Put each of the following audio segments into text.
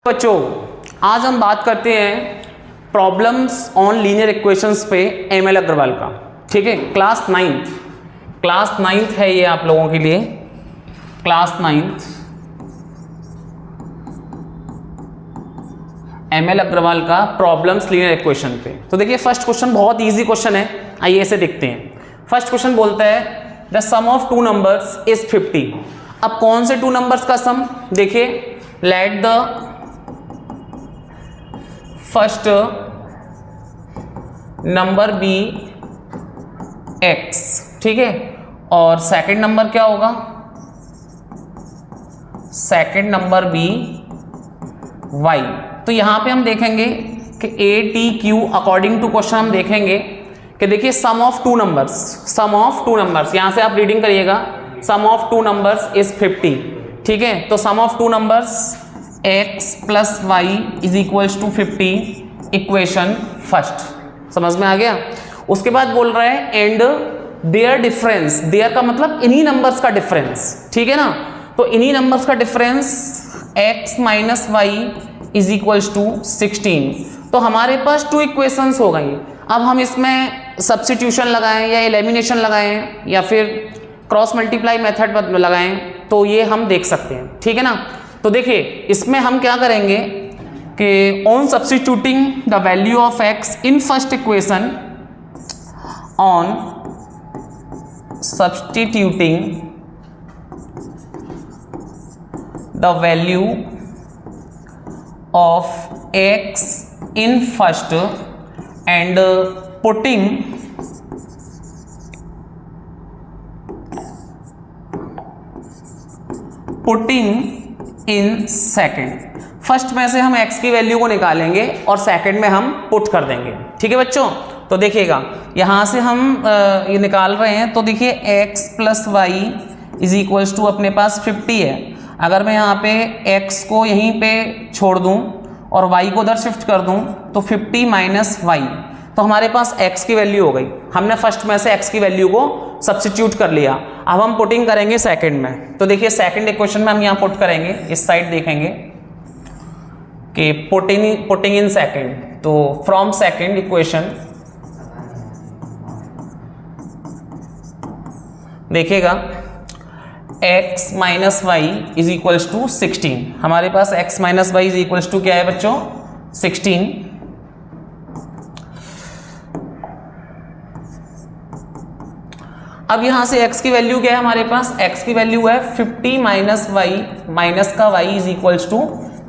बच्चों आज हम बात करते हैं प्रॉब्लम्स ऑन लीनियर इक्वेशंस पे एमएल अग्रवाल का। ठीक है, क्लास नाइन्थ है ये आप लोगों के लिए, क्लास नाइन्थ एमएल अग्रवाल का प्रॉब्लम्स लीनियर इक्वेशन पे। तो देखिए फर्स्ट क्वेश्चन बहुत इजी क्वेश्चन है, आइए इसे देखते हैं। फर्स्ट क्वेश्चन बोलता है the sum of two numbers is 50। अब कौन से टू नंबर्स का सम, देखिए let the first number be x, ठीक है, और सेकंड नंबर क्या होगा, सेकंड नंबर बी y। तो यहां पे हम देखेंगे कि a t q according to question हम देखेंगे कि देखिए सम ऑफ टू नंबर्स, यहां से आप रीडिंग करिएगा, sum of two numbers is 50। ठीक है, तो sum of two numbers x plus y is equals to 50, equation first. समझ में आ गया। उसके बाद बोल रहा है एंड देयर डिफरेंस, देयर का मतलब इन्हीं नंबर्स का डिफरेंस, ठीक है ना। तो इन्हीं नंबर्स का difference x minus y is equals to 16। तो हमारे पास टू इक्वेशंस हो गई। अब हम इसमें सब्स्टिट्यूशन लगाएं या एलिमिनेशन लगाएं या फिर क्रॉस मल्टीप्लाई मेथड लगाएं, तो ये हम देख सकते हैं, ठीक है ना। तो देखिए इसमें हम क्या करेंगे कि on substituting the value of x in first equation, on substituting the value of x in first and putting in second. First में से हम x की वैल्यू को निकालेंगे और सेकंड में हम पुट कर देंगे, ठीक है बच्चों। तो देखिएगा यहां से हम ये निकाल रहे हैं, तो देखिए x plus y is equals to अपने पास 50 है। अगर मैं यहाँ पे x को यहीं पे छोड़ दूं और y को उधर शिफ्ट कर दूं तो 50 माइनस वाई, तो हमारे पास x की वैल्यू हो गई। हमने फर्स्ट में से x की वैल्यू को सब्स्टिट्यूट कर लिया। अब हम पुटिंग करेंगे सेकंड में। तो देखिए सेकंड इक्वेशन में हम यहाँ पुट करेंगे, इस साइड देखेंगे कि पुटिंग इन सेकंड। तो फ्रॉम सेकंड इक्वेशन देखिएगा x minus y is equals to 16। हमारे पास x minus y is equals to क्या है बच्चों, 16। अब यहां से x की वैल्यू क्या है, हमारे पास x की वैल्यू है 50 माइनस वाई, माइनस का y इज इक्वल्स टू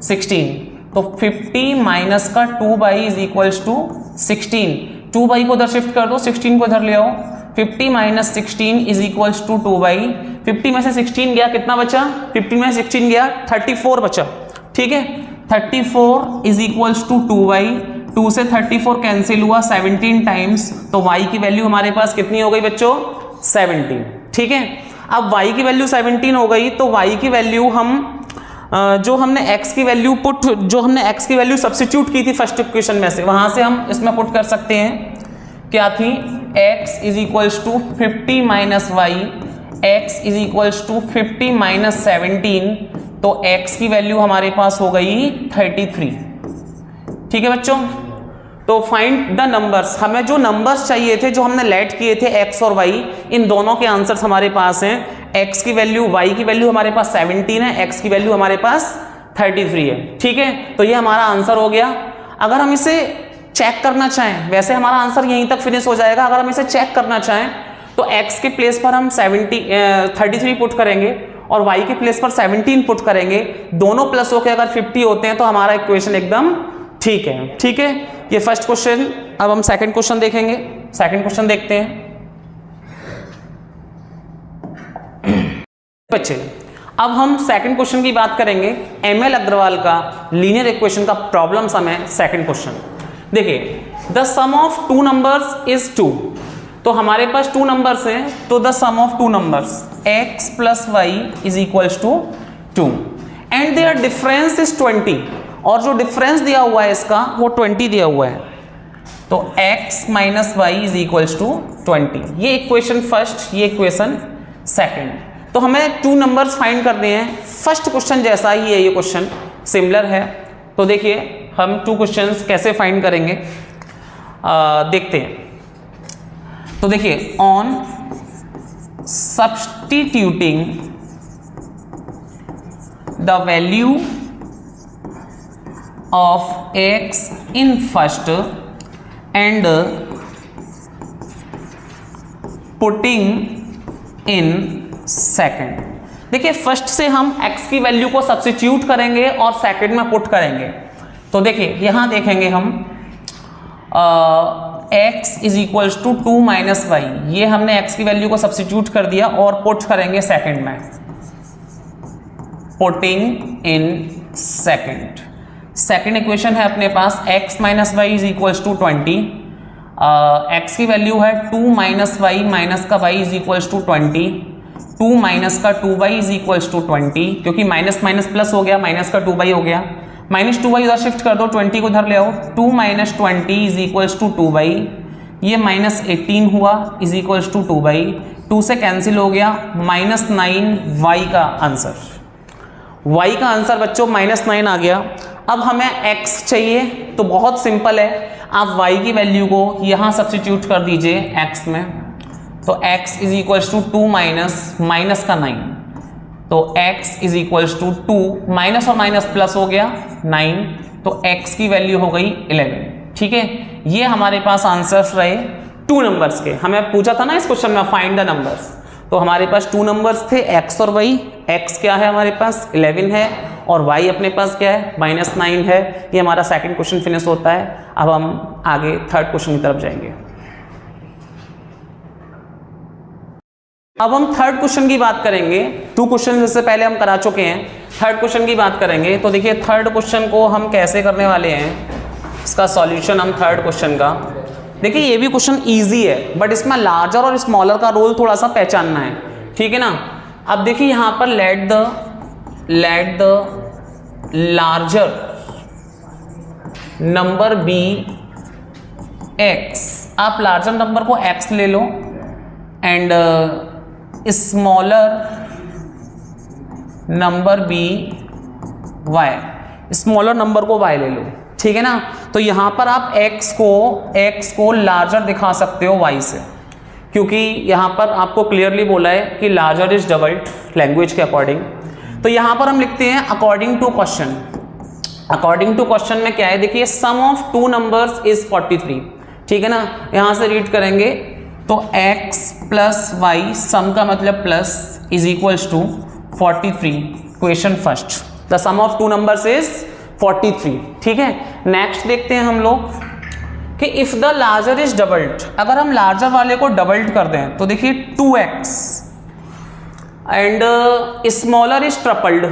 16। तो 50 माइनस का 2y is equals to 16। 2y को उधर शिफ्ट कर दो, 16 को उधर ले आओ। 50 minus 16 is equals to 2y। 50 में से 16 गया, कितना बचा, 50 में से 16 गया 34 बचा, ठीक है। 34 इज इक्वल्स टू 2y, 2 से 34 कैंसिल हुआ 17 टाइम्स, तो y की वैल्यू हमारे पास कितनी हो गई बच्चों, 17, ठीक है। अब y की वैल्यू 17 हो गई, तो y की वैल्यू हम जो हमने x की वैल्यू सब्स्टिट्यूट की थी फर्स्ट इक्वेशन में से, वहां से हम इसमें पुट कर सकते हैं। क्या थी, x is equals to 50 minus y, x is equals to 50 minus 17, तो x की वैल्यू हमारे पास हो गई 33, ठीक है बच्चों। तो फाइंड द नंबर्स, हमें जो नंबर्स चाहिए थे, जो हमने लेट किए थे x और y, इन दोनों के आंसर्स हमारे पास हैं। x की वैल्यू, y की वैल्यू हमारे पास 17 है, x की वैल्यू हमारे पास 33 है, ठीक है। तो ये हमारा आंसर हो गया। अगर हम इसे चेक करना चाहें, वैसे हमारा आंसर यहीं तक फिनिश हो जाएगा। अगर हम इसे चेक करना चाहें तो x के प्लेस पर हम 33 पुट करेंगे और y के प्लेस पर 17 पुट करेंगे। दोनों प्लस होकर अगर 50 होते हैं तो हमारा इक्वेशन एकदम ठीक है, ठीक है। ये फर्स्ट क्वेश्चन। अब हम सेकंड क्वेश्चन देखेंगे। सेकंड क्वेश्चन देखते हैं बच्चे। अब हम सेकंड क्वेश्चन की बात करेंगे, एमएल अग्रवाल का लीनियर इक्वेशन का प्रॉब्लम सम है सेकंड क्वेश्चन। देखिए the sum of two numbers is 2। तो हमारे पास टू नंबर्स हैं, तो the sum of two numbers x plus y is equals to 2 and their difference is 20। और जो डिफरेंस दिया हुआ है इसका वो 20 दिया हुआ है, तो x minus y is equals to 20। ये इक्वेशन फर्स्ट, ये इक्वेशन सेकंड। तो हमें टू नंबर्स फाइंड करने हैं। फर्स्ट क्वेश्चन जैसा ही है, ये क्वेश्चन सिमिलर है। तो देखिए हम 2 क्वेश्चंस कैसे फाइंड करेंगे, देखते हैं। तो देखिए on substituting the value of x in first and putting in second. देखिए फर्स्ट से हम x की वैल्यू को सब्स्टिट्यूट करेंगे और सेकेंड में पुट करेंगे। तो देखिए यहां देखेंगे हम x is equals to 2 minus y, ये हमने x की वैल्यू को सब्स्टिट्यूट कर दिया और पुट करेंगे सेकेंड में, putting in second. Second equation है अपने पास x minus y is equals to 20, x की वैल्यू है 2 माइनस वाई माइनस का y is equals to 20, 2 minus का 2y इज इक्वल्स टू 20, क्योंकि माइनस माइनस प्लस हो गया, माइनस का 2y हो गया, माइनस 2y इधर शिफ्ट कर दो, 20 को इधर ले आओ, 2 minus 20 is equals to 2y, ये माइनस 18 हुआ इज इक्वल्स टू 2y, 2 से कैंसिल हो गया, माइनस 9 y का आंसर, y का आंसर बच्चों माइनस 9 आ गया। अब हमें x चाहिए, तो बहुत सिंपल है, आप y की वैल्यू को यहां सब्स्टिट्यूट कर दीजिए x में, तो x is equals to 2 minus का 9, तो x is equals to 2 minus और माइनस प्लस हो गया 9, तो x की वैल्यू हो गई 11। ठीक है, ये हमारे पास आंसर्स रहे 2 नंबर्स के। हमें पूछा था ना इस क्वेश्चन में फाइंड द नंबर्स, तो हमारे पास 2 नंबर्स थे x और y। x क्या है हमारे पास 11 है और y अपने पास क्या है -9 है। ये हमारा सेकंड क्वेश्चन फिनिश होता है। अब हम आगे थर्ड क्वेश्चन की तरफ जाएंगे। अब हम थर्ड क्वेश्चन की बात करेंगे। 2 क्वेश्चन इससे पहले हम करा चुके हैं, थर्ड क्वेश्चन की बात करेंगे। तो देखिए थर्ड क्वेश्चन को हम कैसे करने वाले हैं, इसका सॉल्यूशन हम थर्ड क्वेश्चन का, देखिए ये भी क्वेश्चन इजी है बट इसमें लार्जर और स्मॉलर का रोल थोड़ा सा पहचानना है, ठीक है ना। अब देखिए यहां पर let the larger number be x, आप लार्जर नंबर को x ले लो and smaller number be y, smaller number को y ले लो, ठीक है ना। तो यहां पर आप x को लार्जर दिखा सकते हो y से, क्योंकि यहां पर आपको क्लियरली बोला है कि लार्जर इज डबल्ड लैंग्वेज के अकॉर्डिंग। तो यहां पर हम लिखते हैं according to question. According to question में क्या है, देखिए सम ऑफ 2 नंबर्स इज 43, ठीक है ना। यहां से रीड करेंगे तो x प्लस वाई, सम का मतलब plus, is equals to 43, question first, the sum of 2 numbers is 43, ठीक है। नेक्स्ट देखते हैं हम लोग कि if the larger is doubled, अगर हम लार्जर वाले को डबल्ड कर दें तो देखिए 2x and smaller is tripled,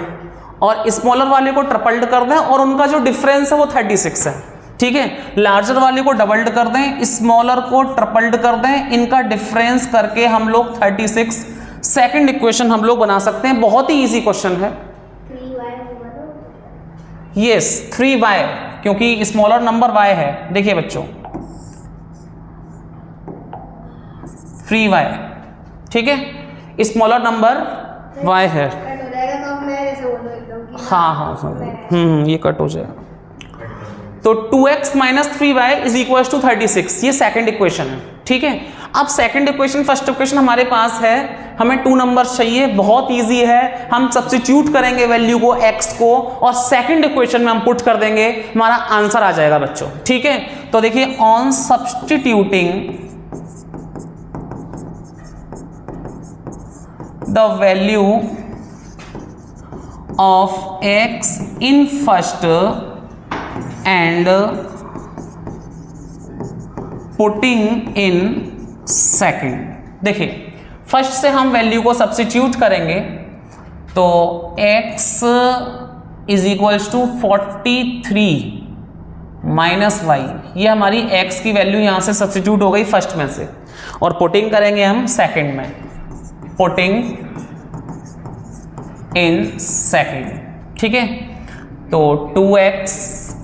और स्मॉलर वाले को ट्रिपल्ड कर दें और उनका जो डिफरेंस है वो 36 है, ठीक है। लार्जर वाले को डबल्ड कर दें, स्मॉलर को ट्रिपल्ड कर दें, इनका डिफरेंस करके हम लोग 36 सेकंड इक्वेशन हम लोग बना सकते हैं। बहुत ही इजी क्वेश्चन है। यस 3y, क्योंकि स्मॉलर नंबर y है। देखिए बच्चों 3y, ठीक है, स्मॉलर नंबर y है। हाँ, ये कट हो जाएगा। तो 2x minus 3y is equal to 36, ये सेकंड इक्वेशन है, ठीक है। अब सेकंड इक्वेशन फर्स्ट इक्वेशन हमारे पास है, हमें 2 नंबर्स चाहिए, बहुत इजी है। हम सब्स्टिट्यूट करेंगे वैल्यू को x को और सेकंड इक्वेशन में हम पुट कर देंगे, हमारा आंसर आ जाएगा बच्चों, ठीक है। तो देखिए on substituting the value of x in first and putting in second. देखिए फर्स्ट से हम वैल्यू को सब्स्टिट्यूट करेंगे तो x is equals to 43 minus y, ये हमारी x की वैल्यू यहां से सब्स्टिट्यूट हो गई फर्स्ट में से, और पुटिंग करेंगे हम सेकेंड में, पुटिंग इन सेकेंड, ठीक है। तो 2x,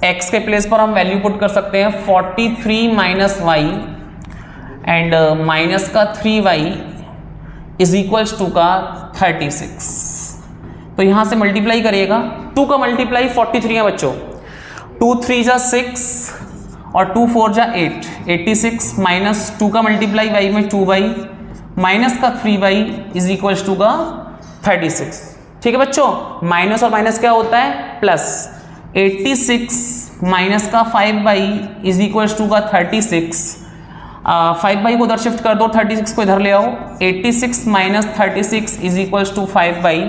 x के प्लेस पर हम वैल्यू पुट कर सकते हैं 43 माइनस वाई एंड माइनस का 3y इज इक्वल्स टू का 36। तो यहां से मल्टीप्लाई करिएगा, 2 का मल्टीप्लाई 43 है बच्चों, 2 3 जा 6 और 2 4 जा 8, 86 माइनस 2 का मल्टीप्लाई वाई में 2 बाई माइनस का 3 बाई इज इक्वल्स टू का 36। ठीक है बच्चों, माइनस और माइनस क्या होता है प्लस। 86 माइनस का 5 बाई इज इक्वल्स टू का 36। 5 बाई को उधर शिफ्ट कर दो, 36 को इधर ले आओ। 86 minus 36 is equals to 5 y.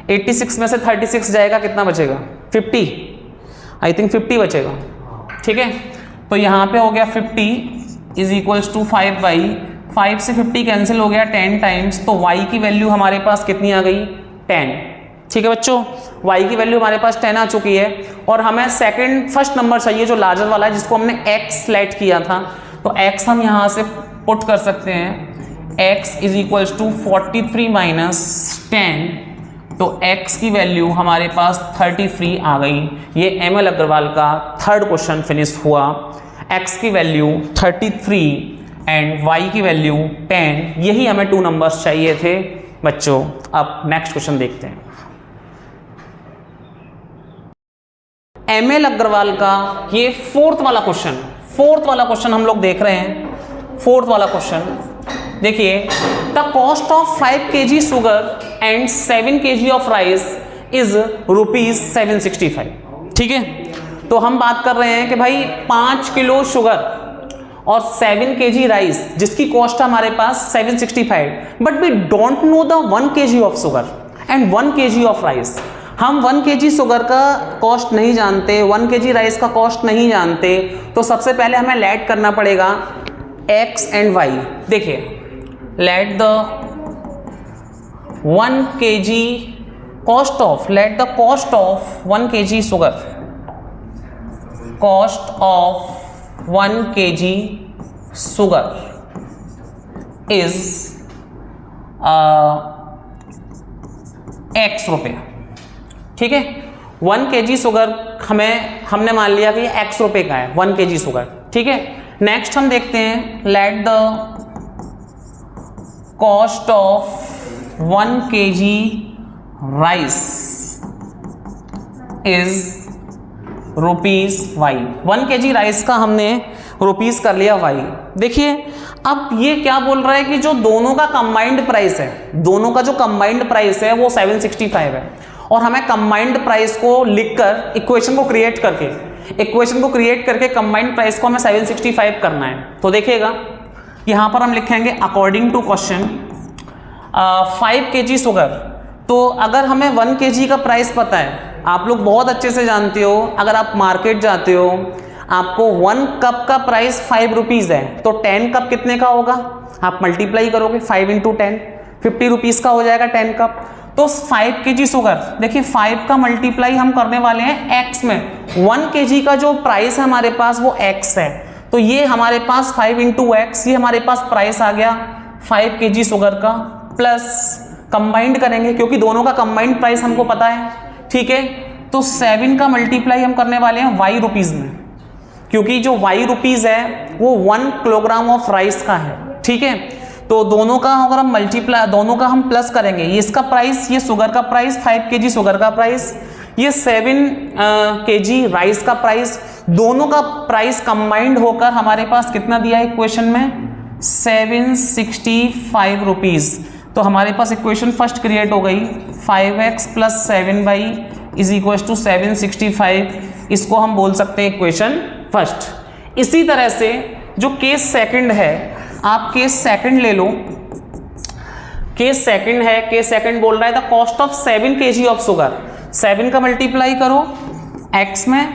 86 में से 36 जाएगा, कितना बचेगा 50, आई थिंक 50 बचेगा। ठीक है, तो यहाँ पे हो गया 50 इज इक्वल्स टू 5 बाई। 5 से 50 कैंसिल हो गया 10 टाइम्स, तो y की वैल्यू हमारे पास कितनी आ गई 10। ठीक है बच्चों, y की वैल्यू हमारे पास 10 आ चुकी है और हमें फर्स्ट नंबर चाहिए जो लार्जर वाला है, जिसको हमने x सेलेक्ट किया था। तो x हम यहाँ से पुट कर सकते हैं, x is equals to 43 minus 10, तो x की वैल्यू हमारे पास 33 आ गई। ये ML अग्रवाल का थर्ड क्वेश्चन फिनिश हुआ। x की वैल्यू 33 एंड y की वैल्यू 10, यही हमें 2 नंबर्स चाहिए थे बच्चों। अब नेक्स्ट क्वेश्चन देखते हैं। ML अग्रवाल का ये फोर्थ वाला क्वेश्चन हम लोग देख रहे हैं। फोर्थ वाला क्वेश्चन देखिए, the cost of 5 kg sugar and 7 kg of rice is ₹765। ठीक है, तो हम बात कर रहे हैं कि भाई 5 किलो शुगर और 7 kg राइस जिसकी कॉस्ट है हमारे पास 765, but we don't know the 1 kg of sugar and 1 kg of rice. हम 1 kg शुगर का कॉस्ट नहीं जानते, 1 kg राइस का कॉस्ट नहीं जानते, तो सबसे पहले हमें लेट करना पड़ेगा x एंड y। देखिए, let the 1 kg cost of 1 kg sugar, cost of 1 kg sugar is x रुपये। ठीक है, 1 kg शुगर हमने मान लिया कि x रुपये का है 1 kg शुगर। ठीक है, नेक्स्ट हम देखते हैं, let the cost of 1 kg rice is ₹y। 1 kg rice का हमने रुपीस कर लिया y। देखिए, अब ये क्या बोल रहा है कि जो दोनों का कंबाइंड प्राइस है, दोनों का जो कंबाइंड प्राइस है वो 765 है, और हमें कंबाइंड प्राइस को लिखकर इक्वेशन को क्रिएट करके कंबाइंड प्राइस को हमें 765 करना है। तो देखिएगा, यहाँ पर हम लिखेंगे according to question 5 kg sugar. तो अगर हमें 1 kg का प्राइस पता है, आप लोग बहुत अच्छे से जानते हो, अगर आप मार्केट जाते हो आपको 1 कप का प्राइस 5 रुपीज़ है, तो 10 कप कितने का होगा, आप मल्टीप्लाई करोगे 5 × 10, 50 रुपीज़ का हो जाएगा 10 कप। तो 5 kg शुगर, देखिए 5 का मल्टीप्लाई हम करने वाले हैं x में। 1 kg का जो प्राइस है हमारे पास वो x है, तो ये हमारे पास 5 × x, ये हमारे पास प्राइस आ गया 5 kg शुगर का, प्लस कंबाइंड करेंगे क्योंकि दोनों का कंबाइंड प्राइस हमको पता है। ठीक है, तो 7 का मल्टीप्लाई हम करने वाले हैं y रुपीज़ में, क्योंकि जो y रुपीज़ है वो 1 किलोग्राम ऑफ राइस का है। ठीक है, तो दोनों का अगर हम दोनों का हम प्लस करेंगे, ये इसका प्राइस, ये शुगर का प्राइस, 5 kg शुगर का प्राइस, ये 7 kg राइस का प्राइस, दोनों का प्राइस कंबाइंड होकर हमारे पास कितना दिया है इक्वेशन में 765 रुपीज़। तो हमारे पास इक्वेशन फर्स्ट क्रिएट हो गई, 5x + 7y is equal to 765। इसको हम बोल सकते हैं इक्वेशन फर्स्ट। इसी तरह से जो केस सेकंड है, आप केस सेकंड ले लो। केस सेकंड है, केस सेकंड बोल रहा है the cost of 7 kg of sugar. 7 का मल्टीप्लाई करो x में,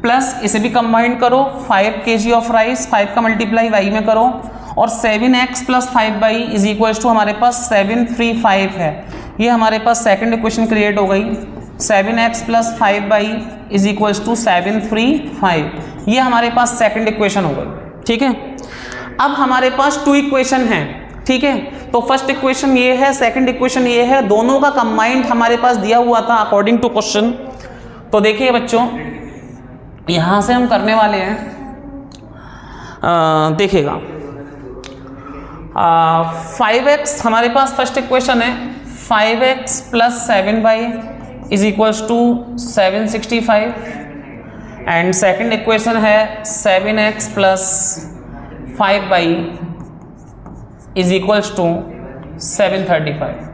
प्लस इसे भी कंबाइन करो 5 kg ऑफ राइस, 5 का मल्टीप्लाई y में करो, और 7x + 5y is equal to हमारे पास 735 है। ये हमारे पास सेकंड इक्वेशन क्रिएट हो गई, 7x + 5y is equal to 735। ये हमारे पास सेकंड इक्वेशन हो गई। ठीक है, अब हमारे पास 2 इक्वेशन हैं। ठीक है, तो फर्स्ट इक्वेशन ये है, सेकंड इक्वेशन ये है, दोनों का कंबाइंड हमारे पास दिया हुआ था अकॉर्डिंग टू क्वेश्चन। तो देखिए बच्चों, यहां से हम करने वाले हैं, देखिएगा 5x हमारे पास फर्स्ट इक्वेशन है, 5x + 7y is equals to 765, and second equation है 7x plus 5y is equals to 735।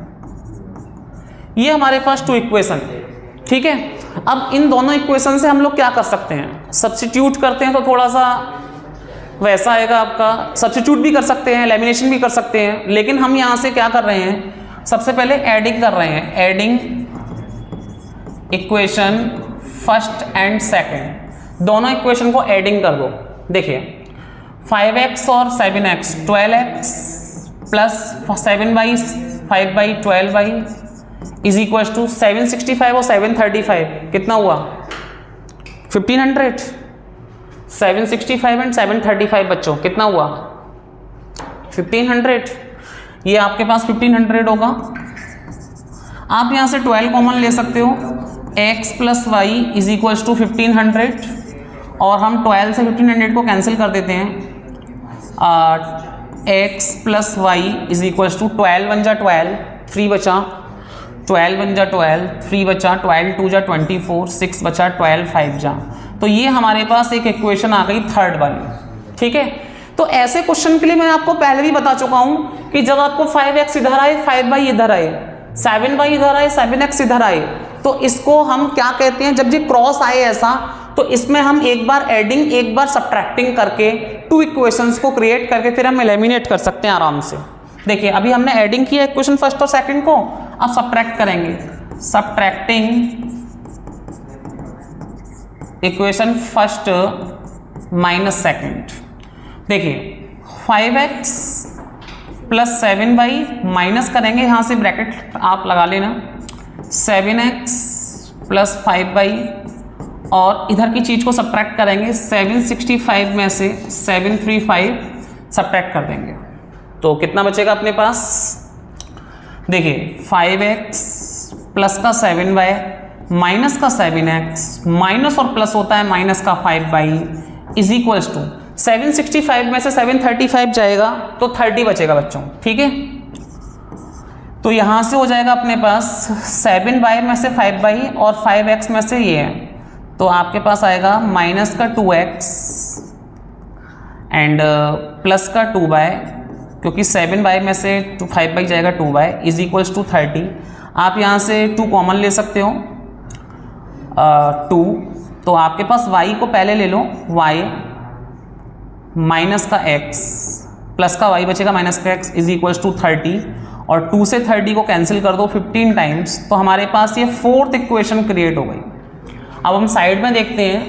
ये हमारे पास 2 इक्वेशन है, ठीक है। अब इन दोनों इक्वेशन से हम लोग क्या कर सकते हैं, सब्स्टिट्यूट करते हैं तो थोड़ा सा वैसा आएगा आपका, सब्स्टिट्यूट भी कर सकते हैं, एलिमिनेशन भी कर सकते हैं, लेकिन हम यहाँ से क्या कर रहे हैं, सबसे पहले एडिंग कर रहे हैं, adding equation first and second, दोनों इक्वेशन को एडिंग कर दो। देखिए 5x और 7x 12x plus 7y 5y 12y is equal to 765 और 735 कितना हुआ 1500। 765 एंड 735 बच्चों कितना हुआ 1500। ये आपके पास 1500 होगा। आप यहाँ से 12 कॉमन ले सकते हो, x plus y is equal to 1500 और हम 12 से 1500 को कैंसिल कर देते हैं। x plus y is equal to 12 one जा 12 3 बचा, 12 वन जा 12 3 बचा, 12 2 जा 24 6 बचा, 12 5 जा। तो ये हमारे पास एक इक्वेशन आ गई थर्ड वाली, ठीक है। तो ऐसे क्वेश्चन के लिए मैं आपको पहले भी बता चुका हूं कि जब आपको 5x इधर आए 5y इधर आए 7y इधर आए 7x इधर आए तो इसको हम क्या कहते हैं, जब ये क्रॉस आए ऐसा तो इसमें हम एक बार एडिंग एक बार सब्ट्रैक्टिंग करके 2 इक्वेशंस को क्रिएट करके फिर हम एलिमिनेट कर सकते हैं आराम से। देखिए अभी हमने एडिंग किया इक्वेशन फर्स्ट और सेकंड को, अब सब्ट्रैक्ट करेंगे, subtracting equation first minus second. देखिए 5x प्लस 7y माइनस करेंगे, यहाँ से ब्रैकेट आप लगा लेना, 7x प्लस 5y और इधर की चीज़ को सब्ट्रैक्ट करेंगे, 765 में से 735 सब्ट्रैक्ट कर देंगे तो कितना बचेगा अपने पास। देखिए 5x प्लस का 7y माइनस का 7x माइनस और प्लस होता है माइनस का 5y इज इक्वल्स टू 765 में से 735 जाएगा तो 30 बचेगा बच्चों, ठीक है। तो यहाँ से हो जाएगा अपने पास 7y में से 5y और 5x में से ये है, तो आपके पास आएगा माइनस का 2x एंड प्लस का 2y, क्योंकि 7y में से 5y जाएगा 2y इज इक्वल्स टू 30। आप यहाँ से 2 कॉमन ले सकते हो, 2, तो आपके पास y को पहले ले लो, y माइनस का x प्लस का y बचेगा माइनस का x इज इक्वल्स टू 30 और 2 से 30 को कैंसिल कर दो 15 टाइम्स, तो हमारे पास ये 4th इक्वेशन क्रिएट हो गई। अब हम साइड में देखते हैं,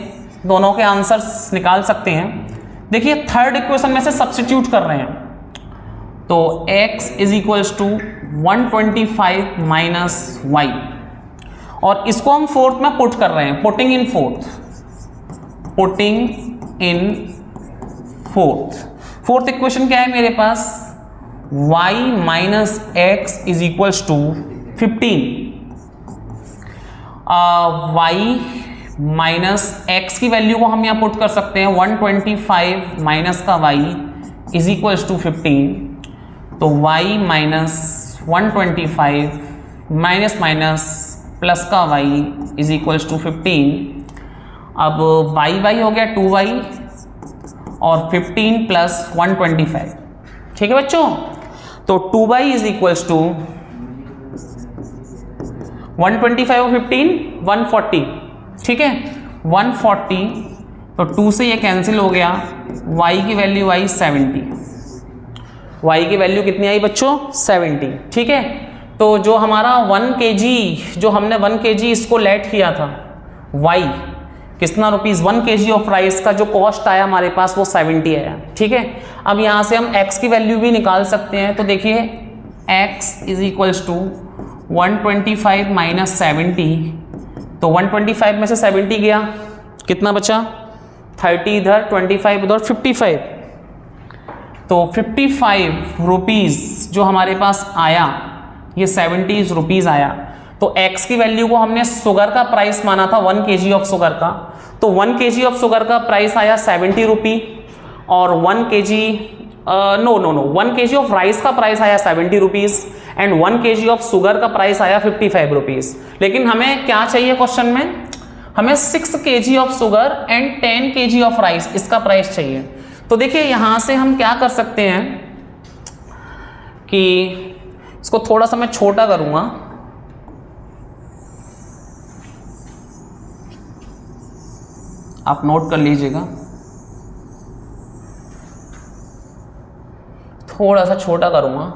दोनों के आंसर्स निकाल सकते हैं। देखिए थर्ड इक्वेशन में से सब्स्टिट्यूट कर रहे हैं तो x is equals to 125 minus y और इसको हम फोर्थ में पुट कर रहे हैं, putting in fourth, putting in fourth equation क्या है मेरे पास, y minus x is equals to 15, y minus x की वैल्यू को हम यहाँ पुट कर सकते हैं 125 माइनस का y इज इक्वल्स टू 15, तो y minus 125 minus minus plus का y इज इक्वल्स टू 15। अब y हो गया 2y और 15 प्लस 125, ठीक है बच्चों। तो 2y इज इक्वल्स टू 125 और 15 140, ठीक है 140, तो 2 से ये कैंसिल हो गया, y की वैल्यू आई 70, y की वैल्यू कितनी आई बच्चों 70, ठीक है। तो जो हमारा 1 kg, जो हमने 1 kg इसको लेट किया था y कितना रुपीज़ 1 kg ऑफ राइस का जो कॉस्ट आया हमारे पास वो 70 आया, ठीक है। अब यहाँ से हम x की वैल्यू भी निकाल सकते हैं, तो देखिए x is equals to 125 minus 70, तो 125 में से 70 गया, कितना बचा 30 इधर 25 उधर 55, तो 55 रुपीज़ जो हमारे पास आया ये 70 रुपीज़ आया। तो x की वैल्यू को हमने शुगर का प्राइस माना था 1 kg ऑफ शुगर का, तो 1 kg ऑफ शुगर का प्राइस आया 70 रुपी और 1 kg 1 kg ऑफ राइस का प्राइस आया 70 rupees and 1 kg of sugar का प्राइस आया 55 रुपीज़। लेकिन हमें क्या चाहिए क्वेश्चन में, हमें 6 kg of sugar and 10 kg of rice, इसका प्राइस चाहिए। तो देखिए यहां से हम क्या कर सकते हैं कि इसको थोड़ा सा मैं छोटा करूंगा, आप नोट कर लीजिएगा, थोड़ा सा छोटा करूंगा,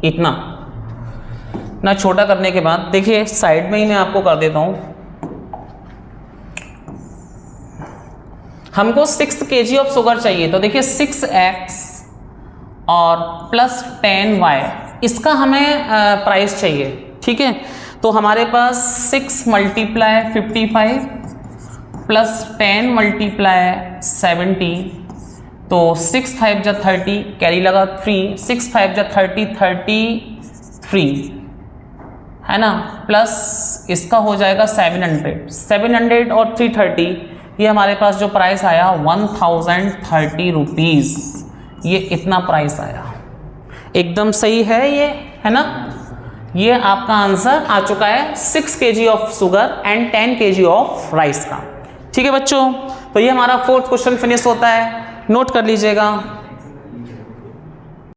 इतना छोटा करने के बाद देखिए साइड में ही मैं आपको कर देता हूं। हमको 6 kg ऑफ शुगर चाहिए, तो देखिए 6x और प्लस 10y, इसका हमें प्राइस चाहिए, ठीक है। तो हमारे पास 6 मल्टीप्लाई 55 प्लस 10 मल्टीप्लाई 70, तो 6 5 जा 30, कैरी लगा 3, 6 5 जा 30, 33 है ना, प्लस इसका हो जाएगा 700 और 330, ये हमारे पास जो प्राइस आया 1030 रुपीज़, ये इतना प्राइस आया। एकदम सही है ये, है ना। ये आपका आंसर आ चुका है 6 kg of sugar and 10 kg of rice का। ठीक है बच्चों, तो ये हमारा 4th क्वेश्चन फिनिश होता है, नोट कर लीजिएगा।